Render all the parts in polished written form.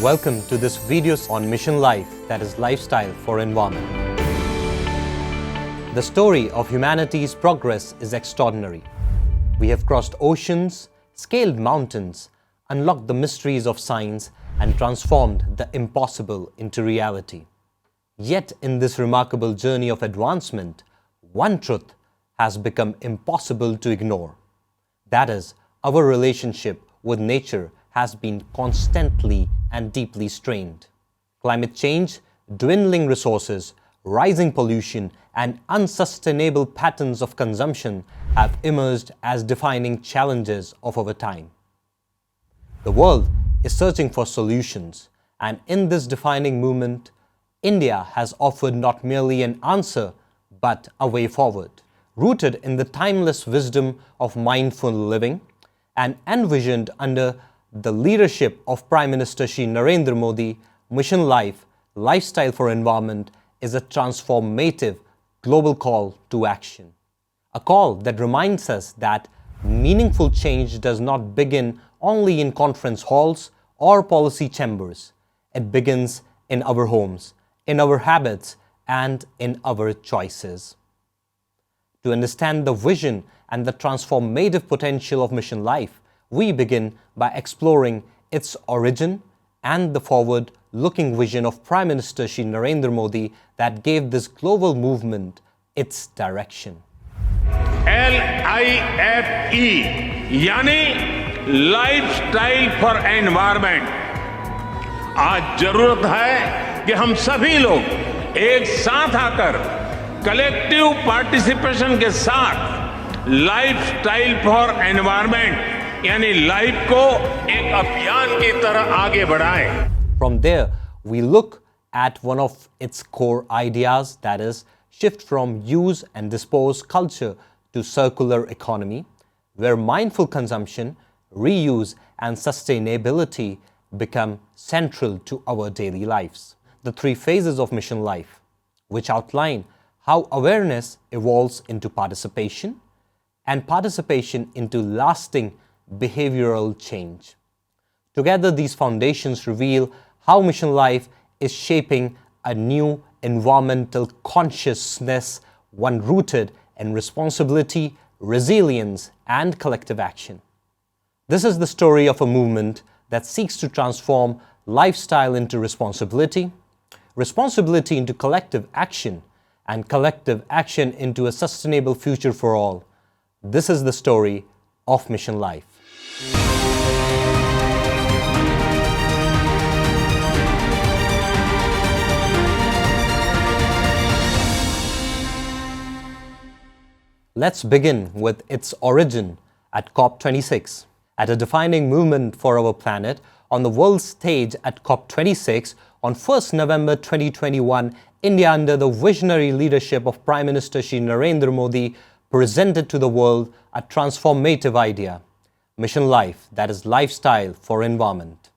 Welcome to this video on Mission Life, that is lifestyle for environment. The story of humanity's progress is extraordinary. We have crossed oceans, scaled mountains, unlocked the mysteries of science, and transformed the impossible into reality. Yet in this remarkable journey of advancement, one truth has become impossible to ignore. That is, our relationship with nature has been constantly and deeply strained. Climate change, dwindling resources, rising pollution, and unsustainable patterns of consumption have emerged as defining challenges of our time. The world is searching for solutions, and in this defining movement, India has offered not merely an answer, but a way forward, rooted in the timeless wisdom of mindful living and envisioned under the leadership of Prime Minister Shri Narendra Modi. Mission Life, Lifestyle for Environment is a transformative global call to action. A call that reminds us that meaningful change does not begin only in conference halls or policy chambers. It begins in our homes, in our habits, and in our choices. To understand the vision and the transformative potential of Mission Life, we begin by exploring its origin and the forward-looking vision of Prime Minister Shri Narendra Modi that gave this global movement its direction. LIFE यानी lifestyle for environment. आज जरूरत है कि हम सभी लोग एक साथ आकर कलेक्टिव पार्टिसिपेशन के साथ लाइफस्टाइल फॉर एनवायरमेंट यानी लाइफ को एक अभियान की तरह आगे बढ़ाएं। From there, we look at one of its core ideas, that is, shift from use and dispose culture to circular economy, where mindful consumption, reuse, and sustainability become central to our daily lives. The three phases of Mission Life, which outline how awareness evolves into participation, and participation into lasting behavioral change. Together, these foundations reveal how Mission Life is shaping a new environmental consciousness, one rooted in responsibility, resilience, and collective action. This is the story of a movement that seeks to transform lifestyle into responsibility, responsibility into collective action, and collective action into a sustainable future for all. This is the story of Mission Life. Let's begin with its origin at COP26. At a defining movement for our planet, on the world stage at COP26 on 1st November 2021, India, under the visionary leadership of Prime Minister Shri Narendra Modi, presented to the world a transformative idea, Mission Life, that is lifestyle for environment.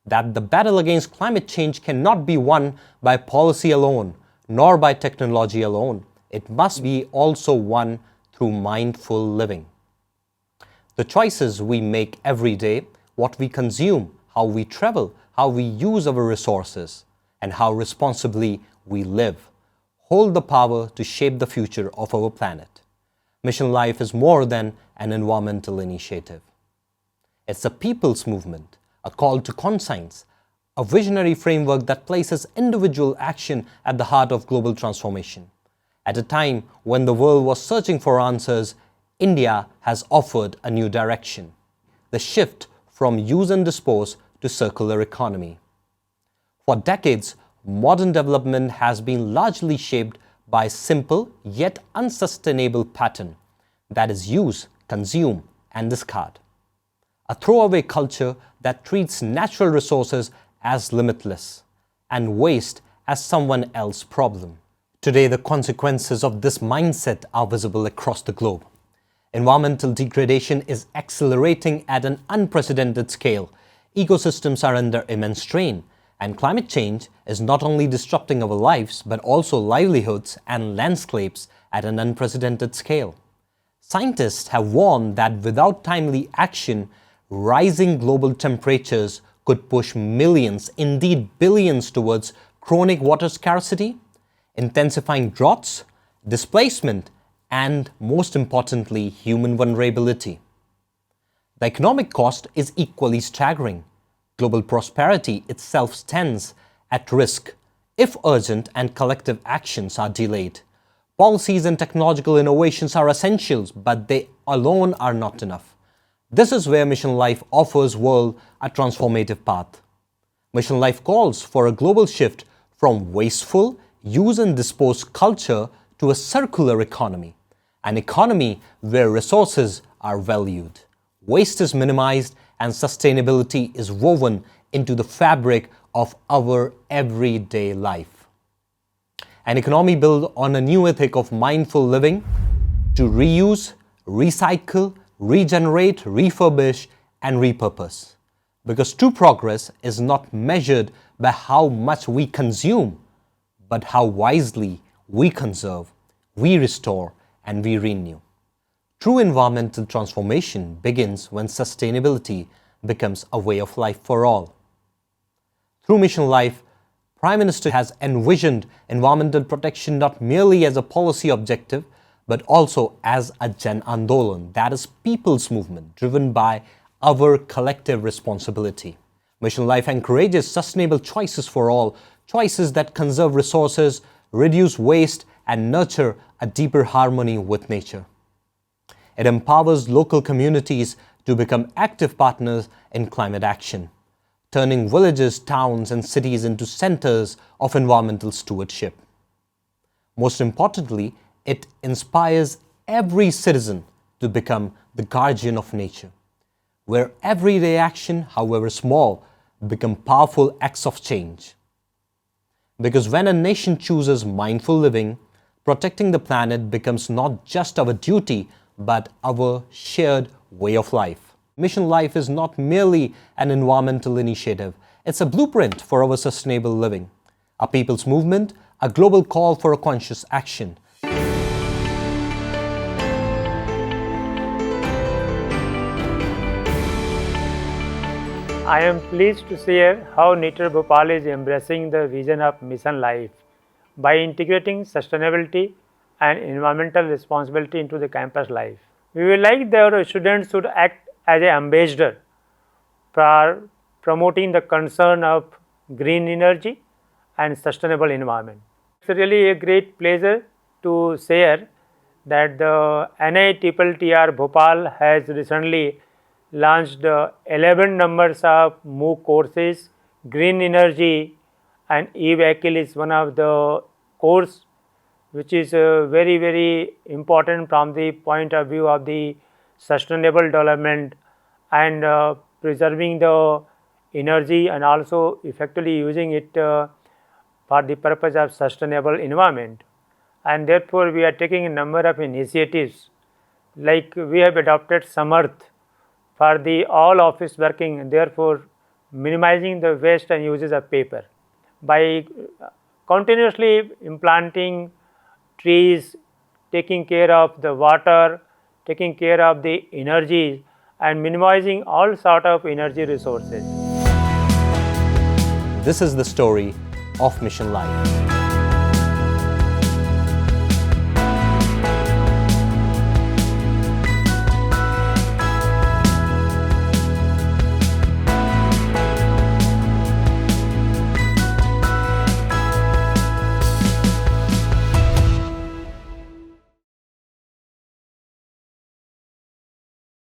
That the battle against climate change cannot be won by policy alone, nor by technology alone. It must be also won through mindful living. The choices we make every day, what we consume, how we travel, how we use our resources, and how responsibly we live, hold the power to shape the future of our planet. Mission Life is more than an environmental initiative. It's a people's movement, a call to conscience, a visionary framework that places individual action at the heart of global transformation. At a time when the world was searching for answers, India has offered a new direction, the shift from use and dispose to circular economy. For decades, modern development has been largely shaped by a simple yet unsustainable pattern, that is use, consume, and discard. A throwaway culture that treats natural resources as limitless and waste as someone else's problem. Today, the consequences of this mindset are visible across the globe. Environmental degradation is accelerating at an unprecedented scale. Ecosystems are under immense strain, and climate change is not only disrupting our lives, but also livelihoods and landscapes at an unprecedented scale. Scientists have warned that without timely action, rising global temperatures could push millions, indeed billions, towards chronic water scarcity, intensifying droughts, displacement, and most importantly, human vulnerability. The economic cost is equally staggering. Global prosperity itself stands at risk if urgent and collective actions are delayed. Policies and technological innovations are essentials, but they alone are not enough. This is where Mission LiFE offers world a transformative path. Mission LiFE calls for a global shift from wasteful, use and dispose culture to a circular economy, an economy where resources are valued, waste is minimized, and sustainability is woven into the fabric of our everyday life. An economy built on a new ethic of mindful living to reuse, recycle, regenerate, refurbish, and repurpose. Because true progress is not measured by how much we consume, but how wisely we conserve, we restore, and we renew. True environmental transformation begins when sustainability becomes a way of life for all. Through Mission LiFE, Prime Minister has envisioned environmental protection not merely as a policy objective, but also as a Jan Andolan, that is people's movement driven by our collective responsibility. Mission LiFE encourages sustainable choices for all, choices that conserve resources, reduce waste, and nurture a deeper harmony with nature. It empowers local communities to become active partners in climate action, turning villages, towns, and cities into centers of environmental stewardship. Most importantly, it inspires every citizen to become the guardian of nature, where everyday action, however small, become powerful acts of change. Because when a nation chooses mindful living, protecting the planet becomes not just our duty, but our shared way of life. Mission LiFE is not merely an environmental initiative, it's a blueprint for our sustainable living, a people's movement, a global call for a conscious action. I am pleased to share how NITTTR Bhopal is embracing the vision of Mission LiFE by integrating sustainability and environmental responsibility into the campus life. We would like that our students should act as an ambassador for promoting the concern of green energy and sustainable environment. It's really a great pleasure to share that the NITTTR Bhopal has recently launched 11 numbers of MOOC courses. Green energy and e-vehicle is one of the course which is very important from the point of view of the sustainable development and preserving the energy and also effectively using it for the purpose of sustainable environment. And therefore, we are taking a number of initiatives, like we have adopted Samarth for the all office working, and therefore minimizing the waste and uses of paper by continuously implanting trees, taking care of the water, taking care of the energy, and minimizing all sort of energy resources. This is the story of Mission LiFE.